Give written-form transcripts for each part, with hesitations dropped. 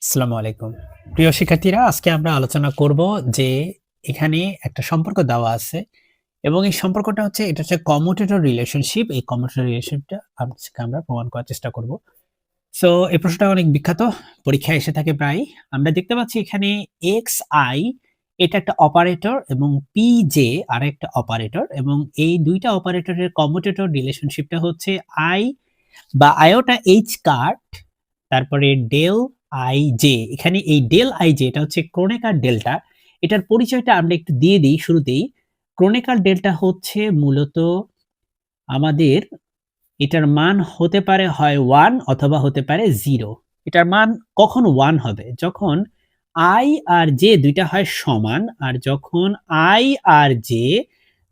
আসসালামু আলাইকুম। প্রিয় শিক্ষার্থীরা, আজকে আমরা আলোচনা করব যে এখানে একটা সম্পর্ক দেওয়া আছে এবং এই সম্পর্কটা হচ্ছে এটা হচ্ছে কমিউটেটর রিলেশনশিপ। এই কমিউটেটর রিলেশনশিপটা আজকে আমরা প্রমাণ করার চেষ্টা করব। সো এই প্রশ্নটা অনেক বিখ্যাত, পরীক্ষায় এসে থাকে প্রায়। আমরা দেখতে পাচ্ছি এখানে xi এটা একটা অপারেটর এবং pj আরেকটা অপারেটর এবং এই দুইটা অপারেটরের কমিউটেটর রিলেশনশিপটা হচ্ছে i বা আয়োটা h কাট তারপরে ডেল আই জে। এখানে এই ডেল আই জে এটা হচ্ছে ক্রোনেকার ডেল্টা। এটার পরিচয়টা আমরা একটু দিয়ে দিই শুরুতেই। ক্রোনেকার ডেল্টা হচ্ছে মূলত আমাদের এটার মান হতে পারে হয় 1 অথবা হতে পারে 0। এটার মান কখন 1 হবে? যখন i আর j দুইটা হয় সমান, আর যখন i আর j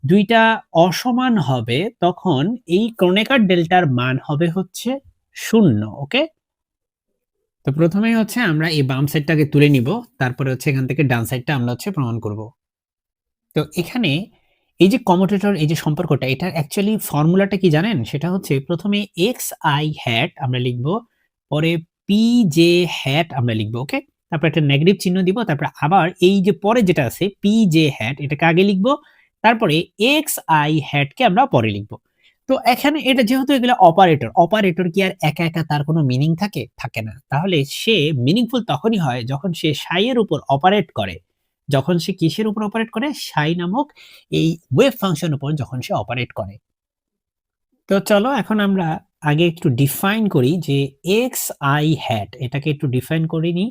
দুইটা অসমান হবে তখন এই ক্রোনেকার ডেল্টার মান হবে হচ্ছে 0। ওকে? তো প্রথমেই হচ্ছে আমরা এই বাম সাইডটাকে তুলে নিব, তারপরে হচ্ছে এখান থেকে ডান সাইডটা আমরা হচ্ছে প্রমাণ করব। তো এখানে এই যে কমিউটেটর এই যে সম্পর্কটা, এটার অ্যাকচুয়ালি ফর্মুলাটা কি জানেন? সেটা হচ্ছে প্রথমে xi হ্যাট আমরা লিখব, পরে pj হ্যাট আমরা লিখব, ওকে? তারপর একটা নেগেটিভ চিহ্ন দিব, তারপর আবার এই যে পরে যেটা আছে pj হ্যাট এটাকে আগে লিখব, তারপরে xi হ্যাটকে আমরা পরে লিখব। তো এখানে এটা যেহেতু এগুলো অপারেটর, অপারেটর কি আর একা একা তার কোনো মিনিং থাকে? থাকে না। তাহলে সে মিনিংফুল তখনই হয় যখন সে সাই এর উপর অপারেট করে। যখন সে কিসের উপর অপারেট করে? সাই নামক এই ওয়েভ ফাংশন উপর যখন সে অপারেট করে। তো চলো এখন আমরা আগে একটু ডিফাইন করি যে xi hat এটাকে একটু ডিফাইন করে নিই।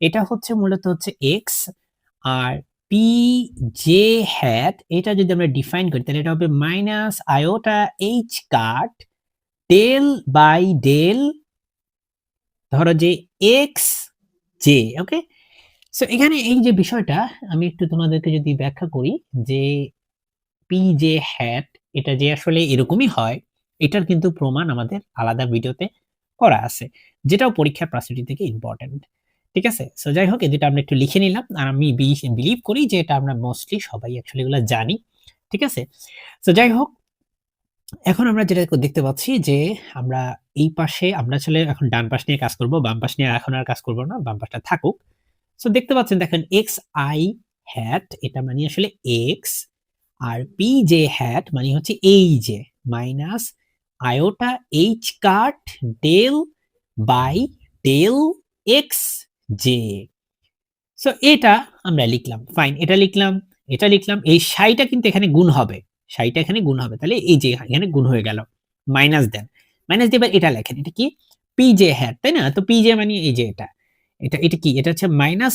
এটা হচ্ছে মূলত হচ্ছে x, আর pj hat এটা যদি আমরা ডিফাইন করি তাহলে এটা হবে minus iota h cut del by del ধরো যে x j। ওকে? সো এখানে এই যে বিষয়টা আমি একটু তোমাদেরকে যদি ব্যাখ্যা করি যে pj hat এটা যে আসলে এরকমই হয়, এটার কিন্তু প্রমাণ আমাদের আলাদা ভিডিওতে করা আছে, যেটাও পরীক্ষার পার্সেন্টেজ থেকে ইম্পর্টেন্ট। ঠিক আছে? সো যাই হোক, এই দুটো আমরা একটু লিখে নিলাম, আর আমি বিলিভ করি যে এটা আমরা মোস্টলি সবাই অ্যাকচুয়ালি এগুলো জানি। ঠিক আছে? সো যাই হোক, এখন আমরা যেটা দেখতে পাচ্ছি যে আমরা এই পাশে আমরা আসলে এখন ডান পাশ নিয়ে কাজ করব, বাম পাশ নিয়ে এখন আর কাজ করব না, বাম পাশটা থাকুক। সো দেখতে পাচ্ছেন, দেখেন xi hat এটা মানে আসলে x, আর pj hat মানে হচ্ছে এই যে minus iota h cut del by del x j. So এটা আমরা লিখলাম, ফাইন, এটা লিখলাম, এটা লিখলাম। এই সাইটা কিন্তু এখানে গুণ হবে, সাইটা এখানে গুণ হবে, তাহলে এই যে এখানে গুণ হয়ে গেল। মাইনাস দেন, মাইনাস দিয়ে এবার এটা লেখেন, এটা কি? পিজে হ্যাট, তাই না? তো পিজে মানে এই যে এটা, এটা এটা কি? এটা হচ্ছে minus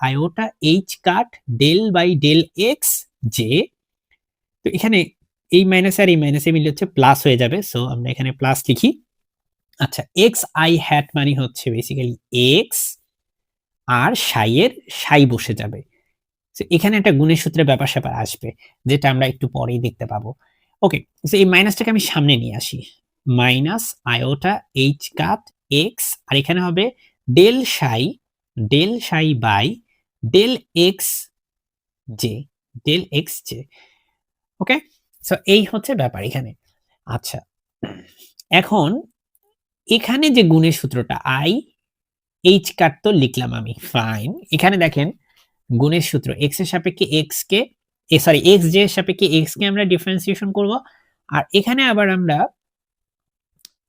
iota h cut del by del x j. তো এখানে এই মাইনাস আর এই মাইনাসে মিলে হচ্ছে প্লাস হয়ে যাবে, সো আমরা এখানে প্লাস লিখি। আচ্ছা, এক্স আই হ্যাট মানে হচ্ছে বেসিক্যালি এক্স, আর সাই বসে যাবে। সো এখানে একটা গুণের সূত্রে ব্যাপার-স্যাপার আসবে, যেটা আমরা একটু পরেই দেখতে পাবো। ওকে, সো এই মাইনাসটাকে আমি সামনে নিয়ে আসি। Minus iota h cut x, আর এখানে হবে del psi by del x j, del x j. Okay? So এই হচ্ছে ব্যাপার এখানে। আচ্ছা, এখন এখানে যে গুণের সূত্রটা এইচ কাট তো লিখলাম আমি, ফাইন। এখানে দেখেন গুণের সূত্র x এর সাপেক্ষে x কে সরি x j এর সাপেক্ষে x কে আমরা ডিফারেন্সিয়েশন করব, আর এখানে আবার আমরা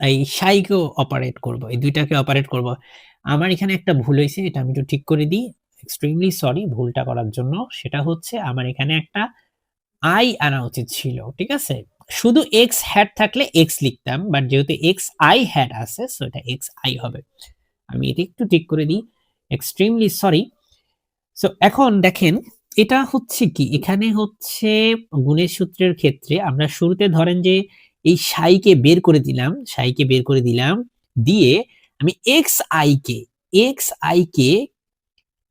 এই সাই কেও অপারেট করব, এই দুইটাকে অপারেট করব। আমার এখানে একটা ভুল হয়েছে, এটা আমি একটু ঠিক করে দিই। এক্সট্রিমলি সরি ভুলটা করার জন্য। সেটা হচ্ছে আমার এখানে একটা i আনা উচিত ছিল। ঠিক আছে? শুধু x হ্যাট থাকলে x লিখতাম, বাট যেহেতু x i হ্যাট আছে সো এটা x i হবে। আমি এটা একটু ঠিক করে দিই, এক্সট্রিমলি সরি। সো এখন দেখেন, এটা হচ্ছে কি? এখানে হচ্ছে গুণের সূত্রের ক্ষেত্রে আমরা শুরুতে ধরেন যে এই সাইকে বের করে দিলাম, দিয়ে আমি এক্স আই কে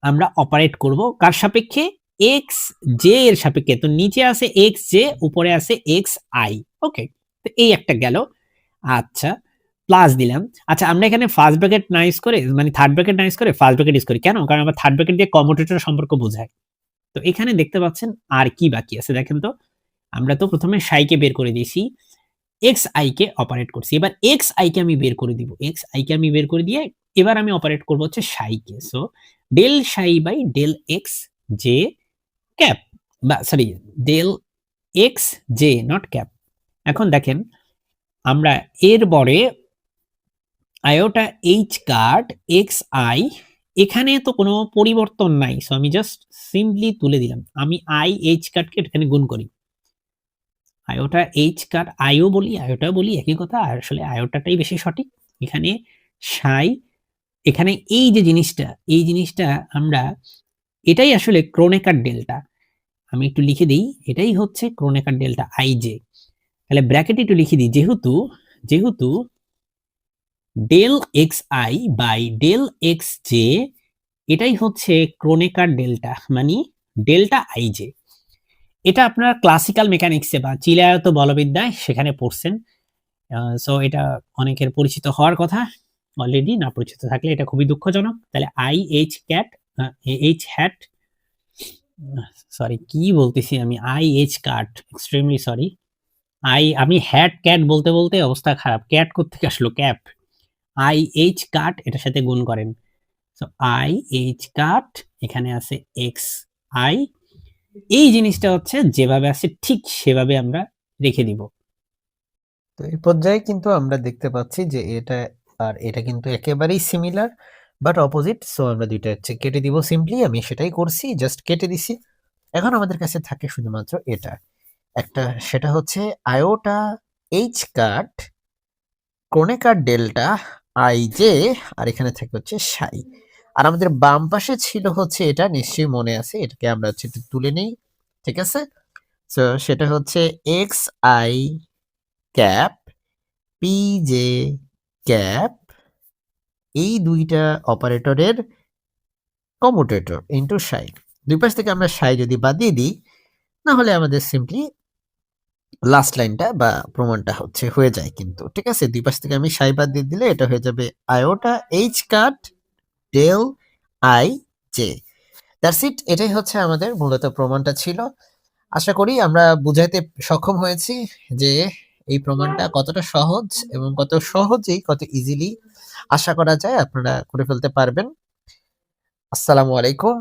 আমরা অপারেট করব কার সাপেক্ষে? এক্স জে এর সাপেক্ষে। তো নিচে আছে এক্স জে, উপরে আছে এক্স আই। ওকে, তো এই একটা গেল। আচ্ছা, প্লাস দিলাম। আচ্ছা, আমরা এখানে ফার্স্ট ব্র্যাকেট না ইউজ করে মানে থার্ড ব্র্যাকেট না ইউজ করে ফার্স্ট ব্র্যাকেট ইউজ করি কেন? কারণ আমরা থার্ড ব্র্যাকেট দিয়ে কমিউটেটর সম্পর্ক বোঝায়। তো এখানে দেখতে পাচ্ছেন আর কি বাকি আছে দেখেন তো। আমরা তো প্রথমে সাইকে বের করে দিয়েছি, এক্স আই কে অপারেট করছি, এবার এক্স আই কে আমি বের করে দিব, এক্স আই কে আমি বের করে দিয়ে এবার আমি অপারেট করব হচ্ছে সাইকে। So del psi by del x j cap, বা sorry del x j not cap. এখন দেখেন আমরা এর পরে iota h cut x i, এখানে তো কোনো পরিবর্তন নাই, সো আমি জাস্ট সিম্পলি তুলে দিলাম। আমি আই এইচ কাটকে এখানে গুণ করি, আয়োটা এইচ কাট আইও বলি আয়োটা বলি একই কথা, আর আসলে আয়োটাটাই বেশি সঠিক। এখানে সাই, এখানে এই যে জিনিসটা, এই জিনিসটা আমরা, এটাই আসলে ক্রোনেকার ডেল্টা। আমি একটু লিখে দিই, এটাই হচ্ছে ক্রোনেকার ডেল্টা আই জে। তাহলে ব্র্যাকেটে একটু লিখে দিই, যেহেতু যেহেতু del x i by del x j এটাই হচ্ছে ক্রোনেকার ডেল্টা, মানে ডেল্টা আই জে। এটা আপনারা ক্লাসিক্যাল মেকানিক্সে বা চিলায়ত বলবিদ্যায় সেখানে পড়ছেন। সো এটা অনেকের পরিচিত হওয়ার কথা, অলরেডি না পরিচিত থাকলে এটা খুবই দুঃখজনক। তাহলে i h cat h hat, sorry কি বলতেছি আমি, i h cut, extremely sorry. আমি হ্যাট ক্যাট বলতে বলতে অবস্থা খারাপ, ক্যাট কোত্থেকে আসলো, ক্যাপ। আই এইচ কাট এটার সাথে গুণ করেন, সো আই এইচ কাট এখানে আছে এক্স আই, এই জিনিসটা হচ্ছে যেভাবে আছে ঠিক সেভাবে আমরা রেখে দিব। তো এই পর্যায়ে কিন্তু আমরা দেখতে পাচ্ছি যে এটা আর এটা কিন্তু একেবারেই সিমিলার বাট অপোজিট। সো আমরা দুইটা হচ্ছে কেটে দিব সিম্পলি, আমি সেটাই করছি, জাস্ট কেটে দিছি। এখন আমাদের কাছে থাকে শুধুমাত্র এটা একটা, সেটা হচ্ছে iota h cut kronecker delta i j, আর এখানে থাকে হচ্ছে সাই। আর আমাদের বাম পাশে ছিল হচ্ছে এটা, নিশ্চয়ই মনে আছে, এটাকে আমরা হচ্ছে একটু তুলে নেই, ঠিক আছে। সো সেটা হচ্ছে x I cap P J cap, এই দুইটা অপারেটরের কমুটেটর ইনটু সাই। দুই পাশ থেকে আমরা সাই যদি বাদ দিয়ে দিই, না হলে আমাদের সিম্পলি লাস্ট লাইনটা বা প্রমাণটা হচ্ছে হয়ে যায় কিন্তু, ঠিক আছে। দুই পাশ থেকে আমি সাই বাদ দিয়ে দিলে এটা হয়ে যাবে iota h cut del i j. That's it, এটাই হচ্ছে আমাদের মূলত প্রমাণটা ছিল। আশা করি আমরা বুঝাইতে সক্ষম হয়েছি যে এই প্রমাণটা কতটা সহজ এবং কত সহজেই কত ইজিলি আশা করা যায় আপনারা করে ফেলতে পারবেন। আসসালামু আলাইকুম।